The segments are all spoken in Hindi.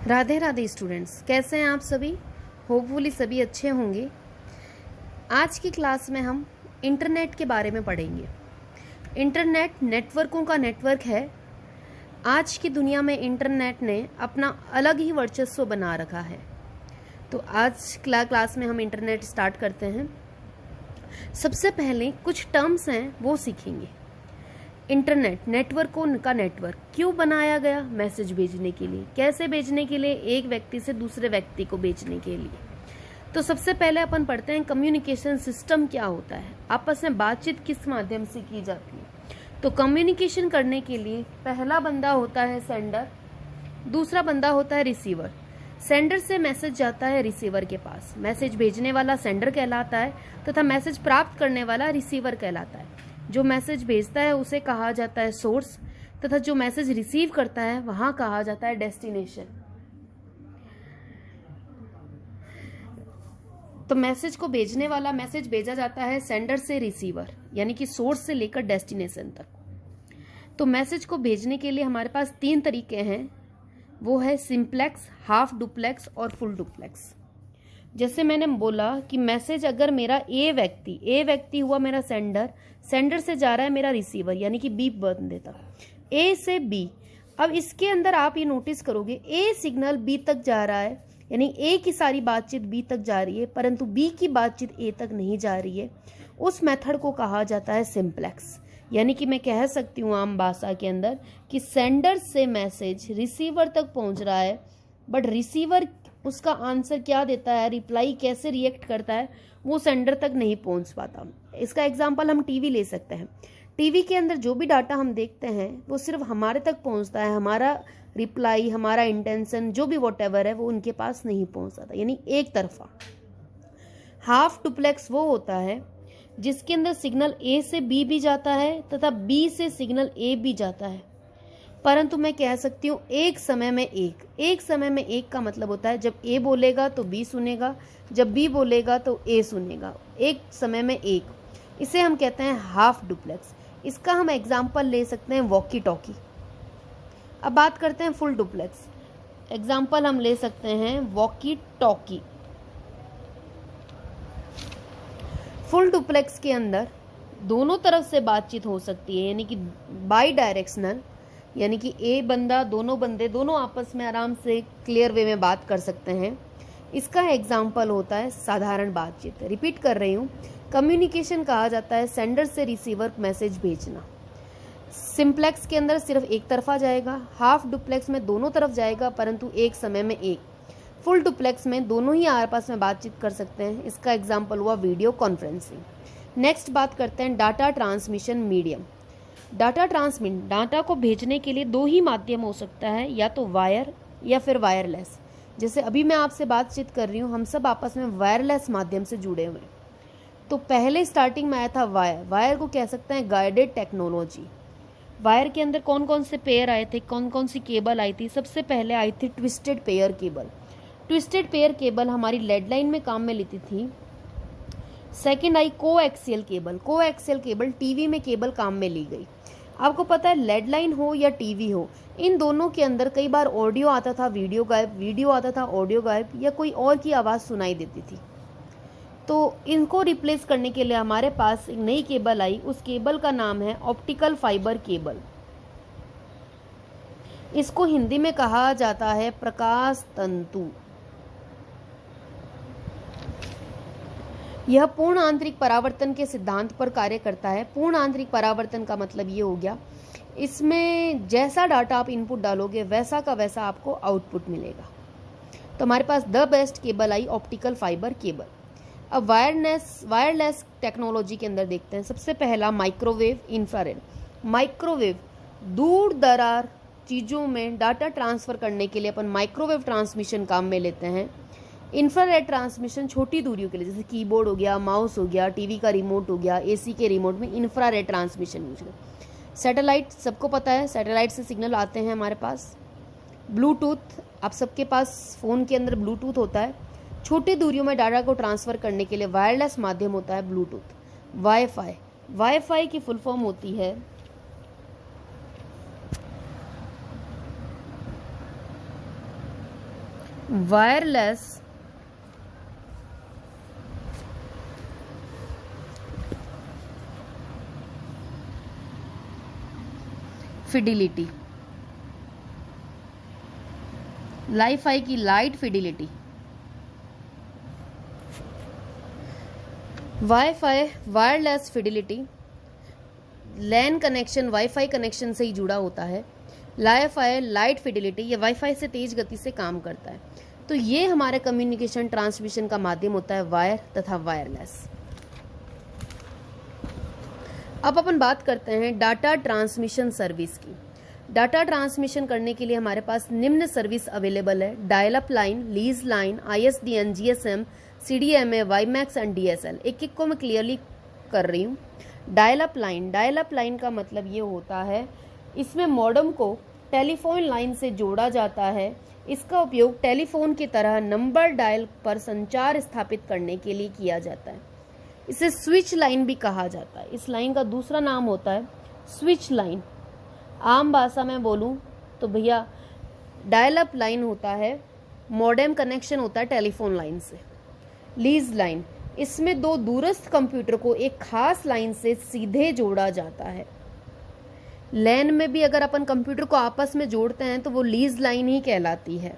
राधे राधे स्टूडेंट्स, कैसे हैं आप सभी। होपफुली सभी अच्छे होंगे। आज की क्लास में हम इंटरनेट के बारे में पढ़ेंगे। इंटरनेट नेटवर्कों का नेटवर्क है। आज की दुनिया में इंटरनेट ने अपना अलग ही वर्चस्व बना रखा है। तो आज क्लास में हम इंटरनेट स्टार्ट करते हैं। सबसे पहले कुछ टर्म्स हैं वो सीखेंगे। इंटरनेट नेटवर्कों का नेटवर्क क्यों बनाया गया? मैसेज भेजने के लिए। कैसे भेजने के लिए? एक व्यक्ति से दूसरे व्यक्ति को भेजने के लिए। तो सबसे पहले अपन पढ़ते हैं कम्युनिकेशन सिस्टम क्या होता है, आपस में बातचीत किस माध्यम से की जाती है। तो कम्युनिकेशन करने के लिए पहला बंदा होता है सेंडर, दूसरा बंदा होता है रिसीवर। सेंडर से मैसेज जाता है रिसीवर के पास। मैसेज भेजने वाला सेंडर कहलाता है तथा मैसेज प्राप्त करने वाला रिसीवर कहलाता है। जो मैसेज भेजता है उसे कहा जाता है सोर्स तथा जो मैसेज रिसीव करता है वहां कहा जाता है डेस्टिनेशन। तो मैसेज को भेजने वाला मैसेज भेजा जाता है सेंडर से रिसीवर, यानी कि सोर्स से लेकर डेस्टिनेशन तक। तो मैसेज को भेजने के लिए हमारे पास 3 तरीके हैं, वो है सिंप्लेक्स, हाफ डुप्लेक्स और फुल डुप्लेक्स। जैसे मैंने बोला कि मैसेज अगर मेरा ए व्यक्ति हुआ मेरा सेंडर से जा रहा है मेरा रिसीवर, यानी कि बी बंदे तक, ए से बी। अब इसके अंदर आप ये नोटिस करोगे ए सिग्नल बी तक जा रहा है, यानी ए की सारी बातचीत बी तक जा रही है, परंतु बी की बातचीत ए तक नहीं जा रही है। उस मेथड को कहा जाता है सिंप्लेक्स। यानी कि मैं कह सकती हूँ आम भाषा के अंदर कि सेंडर से मैसेज रिसीवर तक पहुंच रहा है, बट रिसीवर उसका आंसर क्या देता है, रिप्लाई कैसे रिएक्ट करता है, वो सेंडर तक नहीं पहुंच पाता। इसका एग्जांपल हम टीवी ले सकते हैं। टीवी के अंदर जो भी डाटा हम देखते हैं वो सिर्फ हमारे तक पहुंचता है, हमारा रिप्लाई, हमारा इंटेंशन, जो भी वॉटएवर है वो उनके पास नहीं पहुंचता, यानी एक तरफा। हाफ डुप्लेक्स वो होता है जिसके अंदर सिग्नल ए से बी भी जाता है तथा बी से सिग्नल ए भी जाता है, परंतु मैं कह सकती हूँ एक समय में एक का मतलब होता है जब ए बोलेगा तो बी सुनेगा, जब बी बोलेगा तो ए सुनेगा, एक समय में एक। इसे हम कहते हैं हाफ डुप्लेक्स। इसका हम एग्जाम्पल ले सकते हैं वॉकी टॉकी। अब बात करते हैं फुल डुप्लेक्स। एग्जाम्पल हम ले सकते हैं वॉकी टॉकी। फुल डुप्लेक्स के अंदर दोनों तरफ से बातचीत हो सकती है, यानी कि बाई डायरेक्शनल, यानी कि ए बंदा, दोनों बंदे, दोनों आपस में आराम से क्लियर वे में बात कर सकते हैं। इसका एग्जाम्पल होता है साधारण बातचीत। रिपीट कर रही हूँ, कम्युनिकेशन कहा जाता है सेंडर से रिसीवर मैसेज भेजना। सिंप्लेक्स के अंदर सिर्फ एक तरफा जाएगा, हाफ डुप्लेक्स में दोनों तरफ जाएगा परंतु एक समय में एक, फुल डुप्लेक्स में दोनों ही आपस में बातचीत कर सकते हैं। इसका एग्जाम्पल हुआ वीडियो कॉन्फ्रेंसिंग। नेक्स्ट बात करते हैं डाटा ट्रांसमिशन मीडियम। डाटा को भेजने के लिए 2 ही माध्यम हो सकता है, या तो वायर या फिर वायरलेस। जैसे अभी मैं आपसे बातचीत कर रही हूँ, हम सब आपस में वायरलेस माध्यम से जुड़े हुए हैं। तो पहले स्टार्टिंग में आया था वायर को कह सकते हैं गाइडेड टेक्नोलॉजी। वायर के अंदर कौन कौन से पेयर आए थे, कौन कौन सी केबल आई थी? सबसे पहले आई थी twisted pair cable. Twisted pair cable हमारी लेड लाइन में काम में लेती थी। Second I coaxial cable TV में केबल काम में ली गई। आपको पता है लेड लाइन हो या टीवी हो, इन दोनों के अंदर कई बार ऑडियो आता था, वीडियो गायब, वीडियो आता था, ऑडियो गायब, या कोई और की आवाज़ सुनाई देती थी। तो इनको रिप्लेस करने के लिए हमारे पास एक नई केबल आई। उस केबल का नाम है ऑप्टिकल फाइबर केबल। इसको हिंदी में कहा जाता है प्रकाश तंतु। यह पूर्ण आंतरिक परावर्तन के सिद्धांत पर कार्य करता है। पूर्ण आंतरिक परावर्तन का मतलब ये हो गया, इसमें जैसा डाटा आप इनपुट डालोगे वैसा का वैसा आपको आउटपुट मिलेगा। तो हमारे पास the best cable I optical fibre cable. अब वायरलेस टेक्नोलॉजी के अंदर देखते हैं। सबसे पहला माइक्रोवेव, इंफ्रारेड। माइक्रोवेव दूर दरार चीज़ों में डाटा ट्रांसफ़र करने के लिए अपन माइक्रोवेव ट्रांसमिशन काम में लेते हैं। इंफ्रारेड ट्रांसमिशन छोटी दूरियों के लिए, जैसे कीबोर्ड हो गया, माउस हो गया, टीवी का रिमोट हो गया, एसी के रिमोट में इंफ्रारेड ट्रांसमिशन यूज करते। सैटेलाइट सबको पता है, सैटेलाइट से सिग्नल आते हैं हमारे पास। ब्लूटूथ, आप सबके पास फ़ोन के अंदर ब्लूटूथ होता है। छोटी दूरियों में डाटा को ट्रांसफ़र करने के लिए वायरलेस माध्यम होता है ब्लूटूथ। वाईफाई की फुल फॉर्म होती है वायरलेस फिडिलिटी, वाईफाई की light fidelity. WiFi wireless fidelity, LAN connection WiFi connection से ही जुड़ा होता है। वाईफाई लाइट फिडिलिटी, ये वाईफाई से तेज गति से काम करता है। तो ये हमारे कम्युनिकेशन ट्रांसमिशन का माध्यम होता है वायर तथा वायरलेस। अब अपन बात करते हैं डाटा ट्रांसमिशन सर्विस की। डाटा ट्रांसमिशन करने के लिए हमारे पास निम्न सर्विस अवेलेबल है: dial up line, lease line, ISDN, GSM, CDMA, WiMAX and DSL। एक एक को मैं क्लियरली कर रही हूँ। Dial up line, dial up line का मतलब ये होता है, इसमें मॉडेम को टेलीफोन लाइन से जोड़ा जाता है। इसका उपयोग टेलीफोन की तरह नंबर डायल पर संचार स्थापित करने के लिए किया जाता है। इसे स्विच लाइन भी कहा जाता है। इस लाइन का दूसरा नाम होता है स्विच लाइन। आम भाषा में बोलूं तो भैया डायल अप लाइन होता है, मॉडेम कनेक्शन होता है टेलीफोन लाइन से। लीज लाइन, इसमें दो दूरस्थ कंप्यूटर को एक खास लाइन से सीधे जोड़ा जाता है। लैन में भी अगर अपन कंप्यूटर को आपस में जोड़ते हैं तो वो लीज लाइन ही कहलाती है।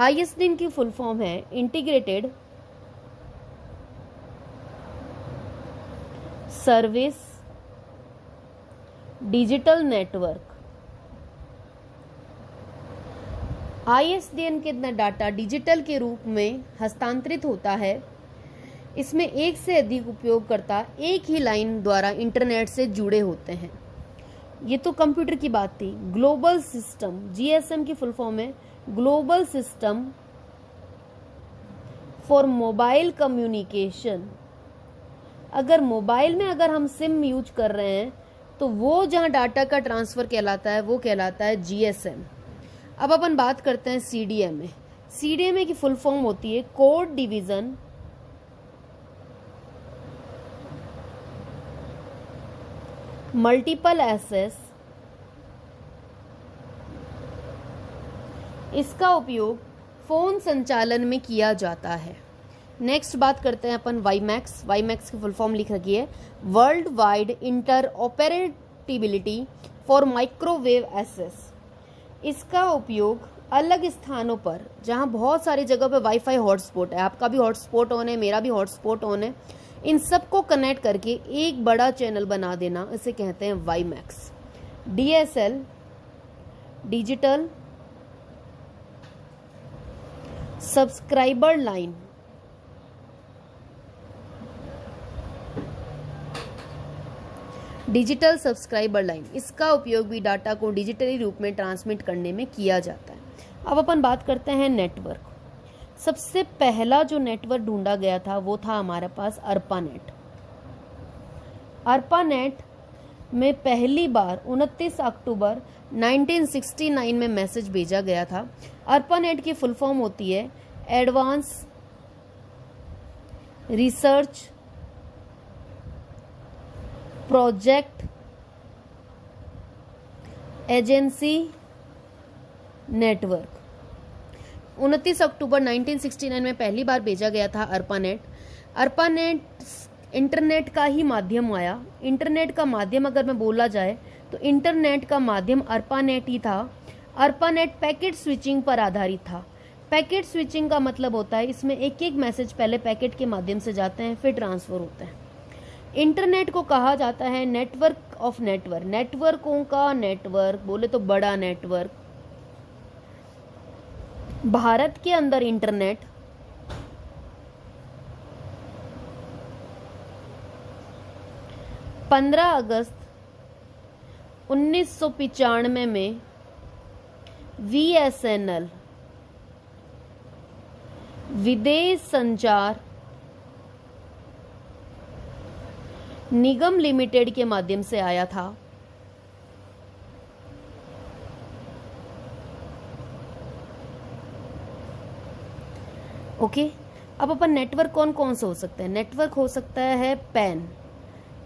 ISDN की फुल फॉर्म है integrated service digital network. ISDN के डाटा डिजिटल के रूप में हस्तांतरित होता है। इसमें एक से अधिक उपयोगकर्ता एक ही लाइन द्वारा इंटरनेट से जुड़े होते हैं। ये तो कंप्यूटर की बात थी। ग्लोबल सिस्टम, GSM की फुल फॉर्म है global system for mobile communication. अगर मोबाइल में अगर हम सिम यूज कर रहे हैं तो वो जहां डाटा का ट्रांसफर कहलाता है वो कहलाता है GSM। अब अपन बात करते हैं CDMA। CDMA की फुल फॉर्म होती है कोड डिवीजन मल्टीपल एक्सेस। इसका उपयोग फोन संचालन में किया जाता है। नेक्स्ट बात करते हैं अपन वाईमैक्स। वाईमैक्स की फुल फॉर्म लिख रखी है world wide interoperability for microwave access. इसका उपयोग अलग स्थानों पर जहां बहुत सारी जगह पे वाईफाई हॉटस्पॉट है, आपका भी हॉटस्पॉट ऑन है, मेरा भी हॉटस्पॉट ऑन है, इन सबको कनेक्ट करके एक बड़ा चैनल बना देना, इसे कहते हैं WiMAX. DSL digital subscriber line. Digital subscriber line, इसका उपयोग भी डाटा को डिजिटली रूप में ट्रांसमिट करने में किया जाता है। अब अपन बात करते हैं नेटवर्क। सबसे पहला जो नेटवर्क ढूंढा गया था वो था हमारे पास ARPANET। ARPANET में पहली बार 29 अक्टूबर 1969 में मैसेज भेजा गया था। ARPANET की फुल फॉर्म होती है advance research project agency network. 29 अक्टूबर 1969 में पहली बार भेजा गया था ARPANET इंटरनेट का ही माध्यम आया। इंटरनेट का माध्यम अगर मैं बोला जाए तो इंटरनेट का माध्यम ARPANET ही था। ARPANET पैकेट स्विचिंग पर आधारित था। पैकेट स्विचिंग का मतलब होता है इसमें एक एक मैसेज पहले पैकेट के माध्यम से जाते हैं फिर ट्रांसफर होते हैं। इंटरनेट को कहा जाता है नेटवर्क ऑफ नेटवर्क, नेटवर्कों का नेटवर्क, बोले तो बड़ा नेटवर्क। भारत के अंदर इंटरनेट 15 अगस्त 1995 में VSNL विदेश संचार निगम लिमिटेड के माध्यम से आया था। ओके, अब अपन नेटवर्क कौन कौन से हो सकते हैं। नेटवर्क हो सकता है PAN,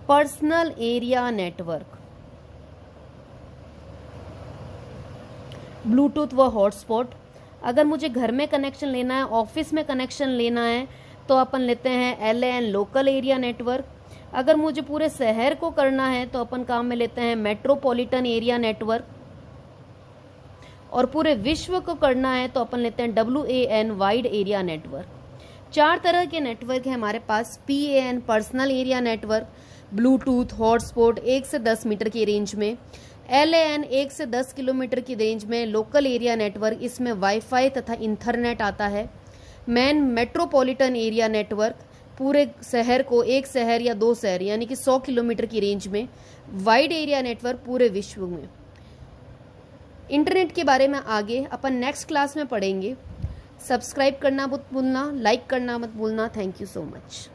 personal area network, Bluetooth व हॉटस्पॉट, अगर मुझे घर में कनेक्शन लेना है, ऑफिस में कनेक्शन लेना है, तो अपन लेते हैं LAN लोकल एरिया नेटवर्क। अगर मुझे पूरे शहर को करना है तो अपन काम में लेते हैं मेट्रोपॉलिटन एरिया नेटवर्क। और पूरे विश्व को करना है तो अपन लेते हैं WAN वाइड एरिया नेटवर्क। 4 तरह के नेटवर्क है हमारे पास। PAN personal area network, Bluetooth hotspot 1 से 10 मीटर की रेंज में, LAN 1 से 10 किलोमीटर की रेंज में लोकल एरिया नेटवर्क, इसमें वाईफाई तथा इंटरनेट आता है। मैन मेट्रोपॉलिटन एरिया नेटवर्क, पूरे शहर को, एक शहर या 2 शहर यानी कि 100 किलोमीटर की रेंज में। वाइड एरिया नेटवर्क पूरे विश्व में। इंटरनेट के बारे में आगे अपन नेक्स्ट क्लास में पढ़ेंगे। सब्सक्राइब करना मत भूलना, लाइक करना मत भूलना। Thank you so much.